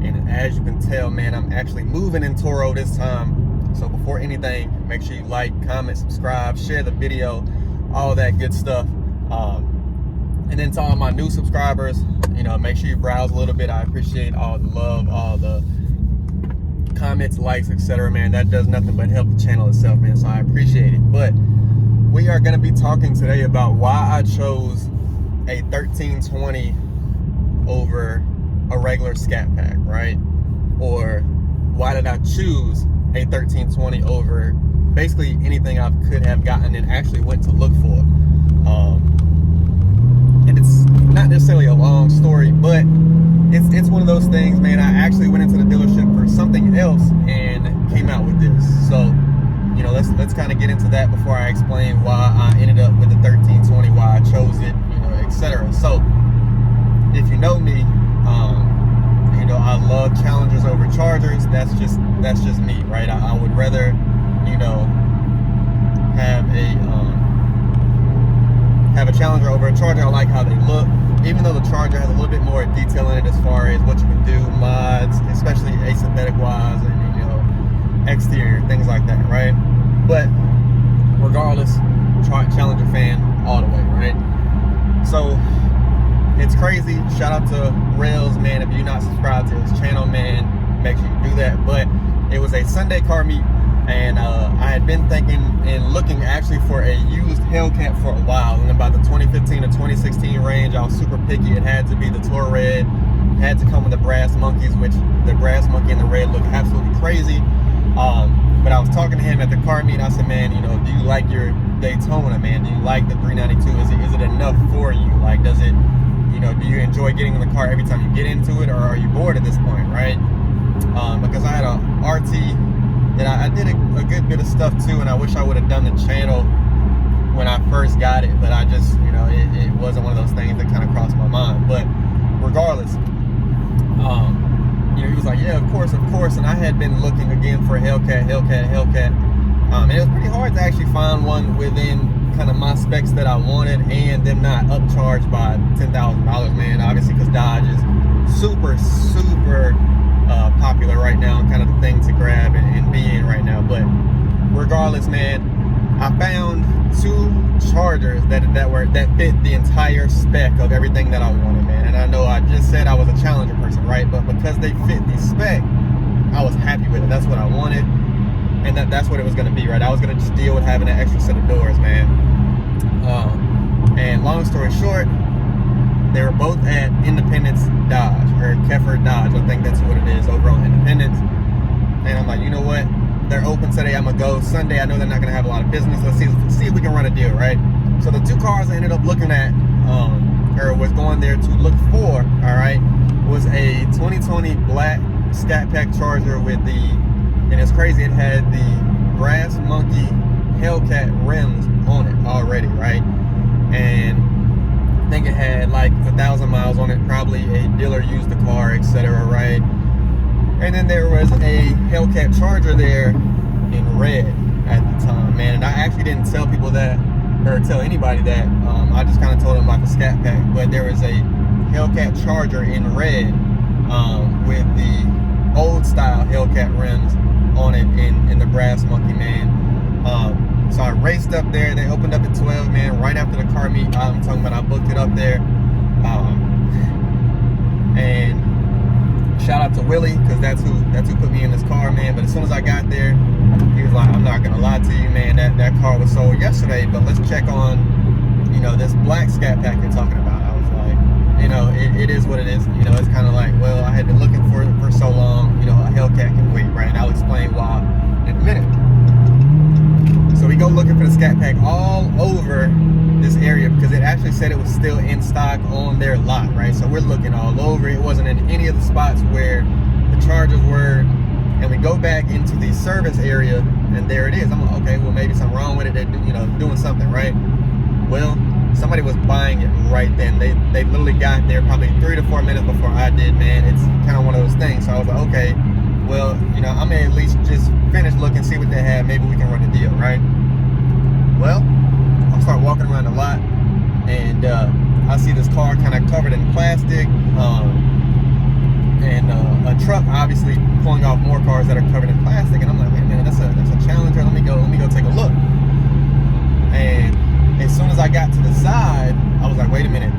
And as you can tell, man, I'm actually moving in Toro this time. So before anything, make sure you like, comment, subscribe, share the video, all that good stuff. And then to all my new subscribers, make sure you browse a little bit. I appreciate all the love, all the comments, likes, etc. man. That does nothing but help the channel itself, man, so I appreciate it. But we are going to be talking today about why I chose a 1320 over a regular Scatpack, right? Or why did I choose a 1320 over basically anything I could have gotten and actually went to look for. And it's not necessarily a long story, but it's one of those things, man. I actually went into the dealership for something else and came out with this. So, let's kind of get into that before I explain why I ended up with the 1320, why I chose it, etc. So, if you know me, I love Challengers over Chargers. That's just me, right? I would rather, have a Challenger over a Charger. I like how they look, even though the Charger has a little bit more detail in it as far as what you can do, mods, especially asynthetic wise, and exterior things like that, right? But regardless, Challenger fan all the way, right? So it's crazy. Shout out to Rails, man. If you're not subscribed to his channel, man, make sure you do that. But it was a Sunday car meet, and I had been thinking and looking actually for a used Hellcat for a while. In about the 2015 to 2016 range, I was super picky. It had to be the Tour Red. It had to come with the brass monkeys, which the brass monkey and the red look absolutely crazy. But I was talking to him at the car meet, and I said, man, do you like your Daytona, man? Do you like the 392? Is it enough for you? Like, does it, do you enjoy getting in the car every time you get into it, or are you bored at this point, right? Because I had a RT that I did a good bit of stuff too, and I wish I would have done the channel when I first got it, but I just, it wasn't one of those things that kind of crossed my mind. But regardless, he was like, yeah, of course, and I had been looking again for a Hellcat, and it was pretty hard to actually find one within kind of my specs that I wanted, and them not upcharged by $10,000, man. Obviously, because Dodge is super popular right now, and kind of the thing to grab and be in right now. But regardless, man, I found two Chargers that fit the entire spec of everything that I wanted, man. And I know I just said I was a Challenger person, right? But because they fit the spec, I was happy with it. That's what I wanted, and that's what it was going to be, right? I was going to just deal with having an extra set of doors, man. And long story short, they were both at Independence Dodge, or Keffer Dodge, I think that's what it is, over on Independence. And I'm like, you know what? They're open today. I'm gonna go Sunday. I know they're not gonna have a lot of business. Let's see if we can run a deal, right? So the two cars I ended up looking at, or was going there to look for, all right, was a 2020 black Scatpack Charger with and it's crazy, it had the brass monkey Hellcat rims on it already, right? And I think it had like 1,000 miles on it. Probably a dealer used the car, etc., right? And then there was a Hellcat Charger there in red at the time, man. And I actually didn't tell people that, or tell anybody that. I just kind of told them about the Scatpack. But there was a Hellcat Charger in red with the old style Hellcat rims on it in the brass monkey, man. So I raced up there. They opened up at 12, man, right after the car meet. I'm talking about, I booked it up there. And shout out to Willie, because that's who put me in this car, man. But as soon as I got there, he was like, I'm not gonna lie to you, man, that car was sold yesterday, but let's check on this black Scatpack you're talking about. I was like, it is what it is. It's kind of like, well, I had been looking for it for so long. A Hellcat can wait, right? And I'll explain why in a minute. So we go looking for the Scatpack all over this area, because it actually said it was still in stock on their lot, right? So we're looking all over. It wasn't in any of the spots where the Chargers were. And we go back into the service area, and there it is. I'm like, okay, well, maybe something wrong with it. They're doing something, right? Well, somebody was buying it right then. They literally got there probably 3 to 4 minutes before I did, man. It's kind of one of those things. So I was like, okay, well, I'm gonna at least just finish looking, see what they have. Maybe we can run a deal, right? Well, I start walking around the lot, and I see this car kind of covered in plastic, and a truck obviously pulling off more cars that are covered in plastic, and I'm like, wait a minute, that's a Challenger. Let me go take a look. And as soon as I got to the side, I was like, wait a minute,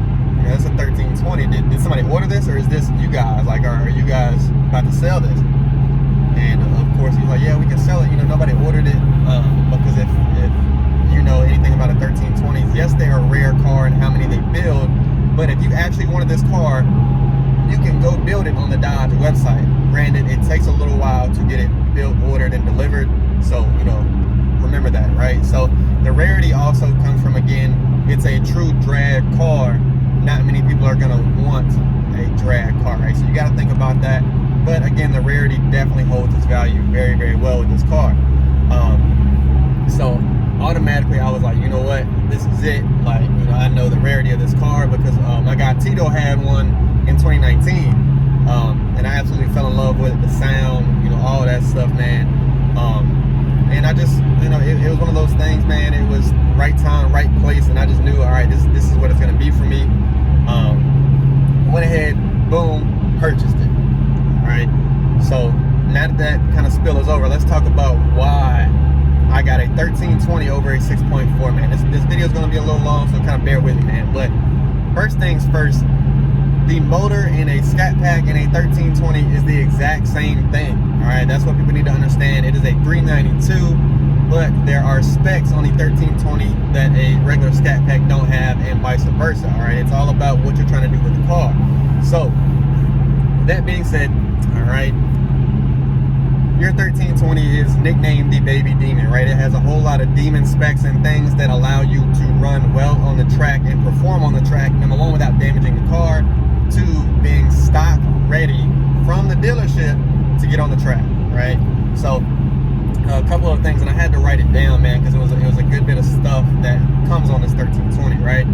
that's a 1320. Did somebody order this, or is this you guys? Like, are you guys about to sell this? And of course he's like, yeah, we can sell it. Nobody ordered it because if you know anything about a 1320s, yes, they are a rare car and how many they build, but if you actually wanted this car, you can go build it on the Dodge website. Granted, it takes a little while to get it built, ordered, and delivered. So, remember that, right? So the rarity also comes from, again, it's a true drag car. Not many people are gonna want a drag car, right? So you gotta think about that. But again, the rarity definitely holds its value very, very well with this car. So automatically I was like, you know what, this is it. Like, I know the rarity of this car because my guy Tito had one in 2019, and I absolutely fell in love with it, the sound, all that stuff, man. And I just, it was one of those things, man. It was right time, right place, and I just knew, all right, this is what it's gonna be for me. Went ahead, boom, purchased it. All right. So now that kind of spill is over, let's talk about why I got a 1320 over a 6.4, man. This video is gonna be a little long, so kind of bear with me, man. But first things first, the motor in a Scatpack and a 1320 is the exact same thing. All right, that's what people need to understand. It is a 392, but there are specs on the 1320 that a regular Scatpack don't have, and vice versa. All right, it's all about what you're trying to do with the car. So that being said, all right, your 1320 is nicknamed the Baby Demon, right? It has a whole lot of demon specs and things that allow you to run well on the track and perform on the track, number one, without damaging the car, two, being stock ready from the dealership to get on the track, right? So a couple of things, and I had to write it down, man, because it was a good bit of stuff that comes on this 1320, right?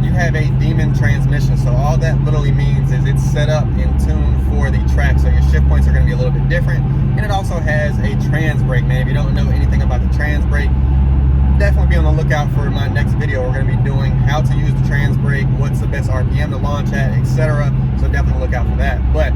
You have a demon transmission, so all that literally means is it's set up in tune for the track, so your shift points are going to be a little bit different. And it also has a trans brake, man. If you don't know anything about the trans brake, definitely be on the lookout for my next video. We're going to be doing how to use the trans brake, what's the best RPM to launch at, etc. So definitely look out for that. But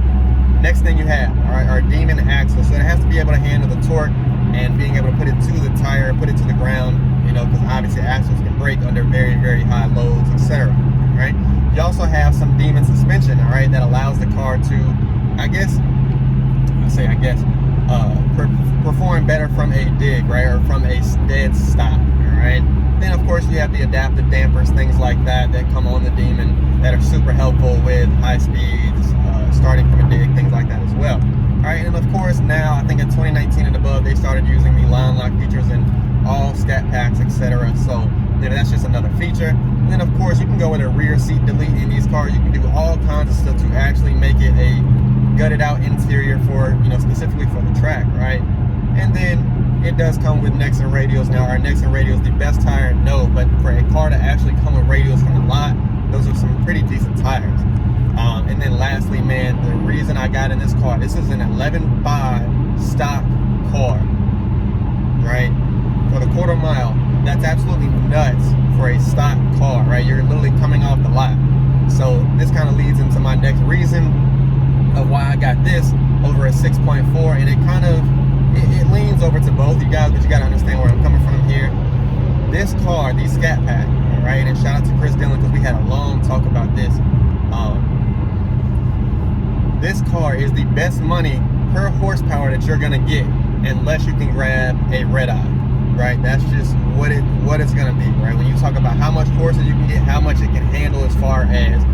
next thing you have, all right, our demon axle. So it has to be able to handle the torque and being able to put it to the tire, put it to the ground, because obviously axles can break under very, very high loads, etc. Right? You also have some demon suspension, all right, that allows the car to, perform better from a dig, right, or from a dead stop, all right? Then, of course, you have the adaptive dampers, things like that come on the Demon that are super helpful with high speeds, starting from a dig, things like that as well. All right, and of course, now, I think in 2019 and above, they started using the line lock features in all Scatpacks, etc. So, that's just another feature. And then, of course, you can go with a rear seat delete in these cars. You can do all kinds of stuff to actually make it a gutted out interior for, specifically for the track, right? And then it does come with Nexen radials. Now, are Nexen radials the best tire? No, but for a car to actually come with radials from the lot, those are some pretty decent tires. And then lastly, man, the reason I got in this car, this is an 11.5 stock car, right? For the quarter mile, that's absolutely nuts for a stock car, right? You're literally coming off the lot. So this kind of leads into my next reason of why I got this over a 6.4, and it kind of, it leans over to both you guys, but you got to understand where I'm coming from here. This car, the Scatpack, all right, and shout out to Chris Dillon because we had a long talk about this. This car is the best money per horsepower that you're gonna get unless you can grab a red eye, right? That's just what it's gonna be, right? When you talk about how much horses you can get, how much it can handle as far as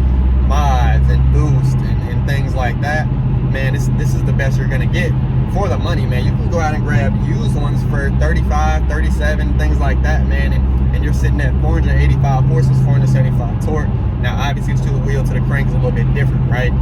mods and boost and things like that, man, this is the best you're gonna get for the money, man. You can go out and grab used ones for 35, 37, things like that, man, and you're sitting at 485 horses, 475 torque. Now, obviously, to the wheel, to the crank is a little bit different, right?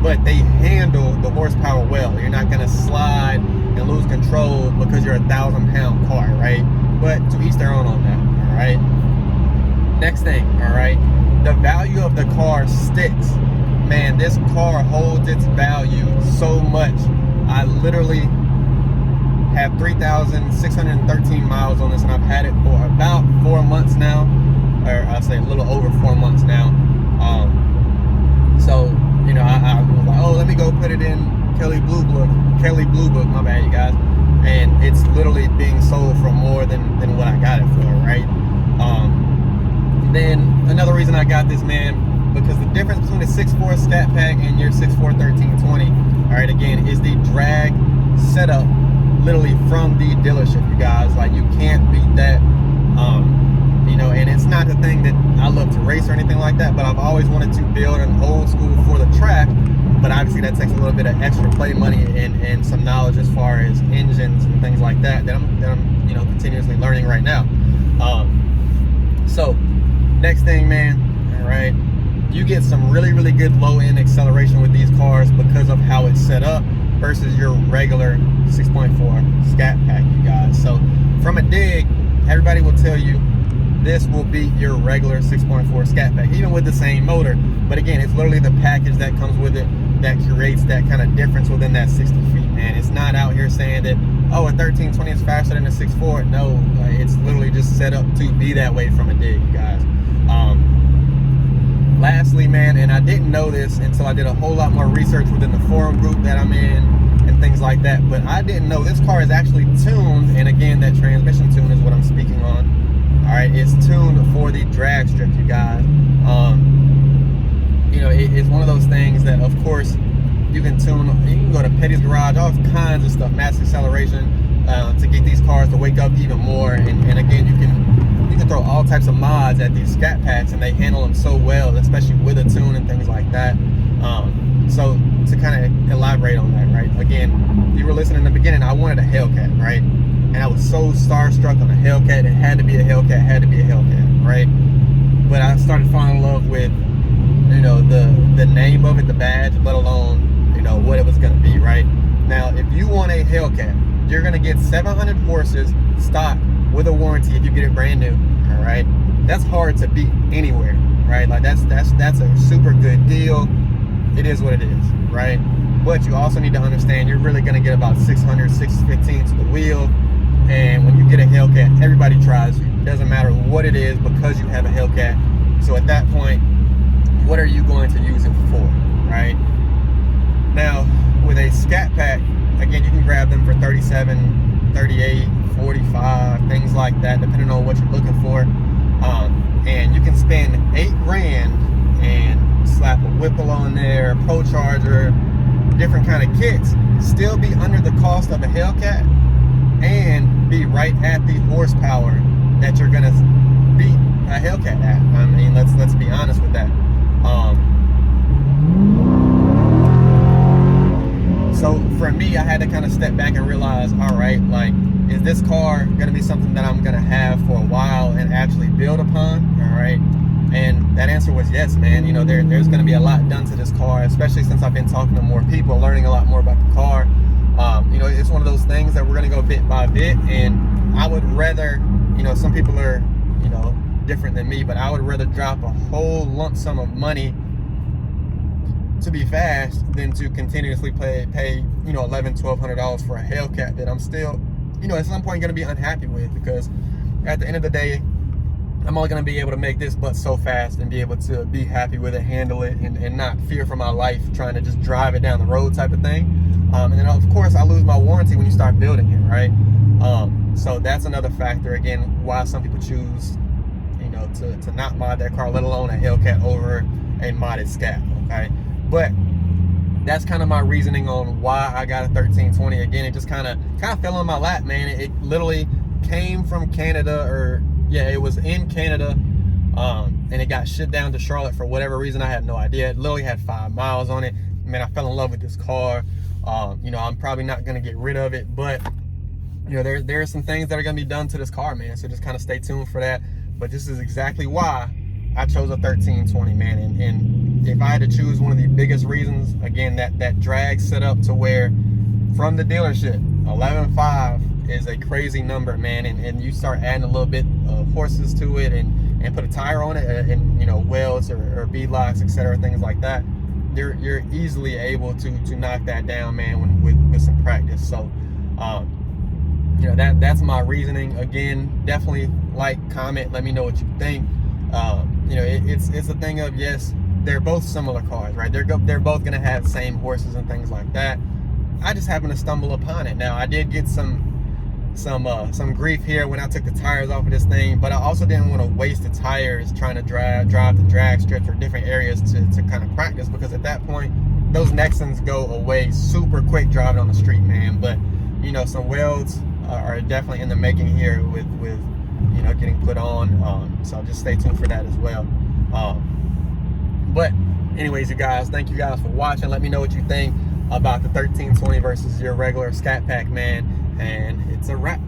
But they handle the horsepower well. You're not gonna slide and lose control because you're a 1,000-pound car, right? But to each their own on that, all right? Next thing, all right? The value of the car sticks. Man, this car holds its value so much. I literally have 3,613 miles on this, and I've had it for about 4 months now, or I'll say a little over 4 months now. So, I was like, oh, let me go put it in Kelly Blue Book, my bad, you guys, and it's literally being sold for more than what I got it for, right? Then another reason I got this, man, because the difference between the 6.4 Scatpack and your 6.4 1320, all right, again, is the drag setup literally from the dealership, you guys. Like, you can't beat that. You know, and it's not the thing that I love to race or anything like that, but I've always wanted to build an old school for the track. But obviously that takes a little bit of extra play money and some knowledge as far as engines and things like that I'm you know, continuously learning right now. So next thing, man, all right, you get some really good low end acceleration with these cars because of how it's set up versus your regular 6.4 Scatpack, you guys. So from a dig, everybody will tell you this will beat your regular 6.4 Scatpack, even with the same motor. But again, it's literally the package that comes with it that creates that kind of difference within that 60 feet, man. It's not out here saying that, oh, a 1320 is faster than a 6.4. No, it's literally just set up to be that way from a dig, you guys. Lastly, man, and I didn't know this until I did a whole lot more research within the forum group that I'm in and things like that, but I didn't know this car is actually tuned, and again, that transmission tune is what I'm speaking on. All right, it's tuned for the drag strip, you guys. You know, it's one of those things that, of course, you can tune. You can go to Petty's Garage, all kinds of stuff, mass acceleration, to get these cars to wake up even more. And again, you can throw all types of mods at these Scatpacks, and they handle them so well, especially with a tune and things like that. So to kind of elaborate on that, right? Again, you were listening in the beginning. I wanted a Hellcat, right? And I was so starstruck on a Hellcat. It had to be a Hellcat, right? But I started falling in love with, you know, the name of it, the badge, let alone, you know, what it was going to be, right? Now, if you want a Hellcat, you're going to get 700 horses stock with a warranty if you get it brand new, all right? That's hard to beat anywhere, right? Like, that's a super good deal. It is what it is, right? But you also need to understand you're really going to get about 600, 615 to the wheel. And when you get a Hellcat, everybody tries you. It doesn't matter what it is because you have a Hellcat. So at that point, what are you going to use it for, right? Now, with a Scatpack, again, you can grab them for 37, 38, 45, things like that, depending on what you're looking for. And you can spend $8,000 and slap a Whipple on there, a Pro Charger, different kind of kits, still be under the cost of a Hellcat, and be right at the horsepower that you're gonna beat a Hellcat at. I mean, let's be honest with that. So for me, I had to kind of step back and realize, all right, like, is this car gonna be something that I'm gonna have for a while and actually build upon? All right. And that answer was yes, man. You know, there's gonna be a lot done to this car, especially since I've been talking to more people, learning a lot more about the car. You know, it's one of those things that we're gonna go bit by bit, and I would rather, you know, some people are, you know, different than me, but I would rather drop a whole lump sum of money to be fast than to continuously pay you know, $1,100-$1,200 for a Hellcat that I'm still, you know, at some point gonna be unhappy with, because at the end of the day, I'm only gonna be able to make this but so fast and be able to be happy with it, handle it, and not fear for my life trying to just drive it down the road type of thing. And then of course I lose my warranty when you start building it, right? So that's another factor, again, why some people choose, you know, to not mod their car, let alone a Hellcat over a modded Scat, okay? But that's kind of my reasoning on why I got a 1320. Again, it just kind of fell on my lap, man. It literally came from Canada, or yeah, it was in Canada, and it got shipped down to Charlotte for whatever reason. I had no idea. It literally had 5 miles on it. Man, I fell in love with this car. You know, I'm probably not gonna get rid of it, but you know, there are some things that are gonna be done to this car, man. So just kind of stay tuned for that. But this is exactly why I chose a 1320, man. And if I had to choose one of the biggest reasons, again, that drag set up to where from the dealership, 11.5 is a crazy number, man. And you start adding a little bit of horses to it and put a tire on it, and you know, welds or beadlocks, etc., things like that. You're easily able to knock that down, man, with some practice. So you know, that's my reasoning. Again, definitely like, comment, let me know what you think. You know, it's a thing of, yes, they're both similar cars, right? They're both gonna have same horses and things like that, I just happened to stumble upon it. Now I did get some grief here when I took the tires off of this thing, but I also didn't want to waste the tires trying to drive the drag strips or different areas to kind of practice, because at that point those Nexons go away super quick driving on the street, man. But you know, some welds are definitely in the making here with you know, getting put on, so just stay tuned for that as well. But anyways, you guys, thank you guys for watching. Let me know what you think about the 1320 versus your regular Scatpack, man. And it's a wrap.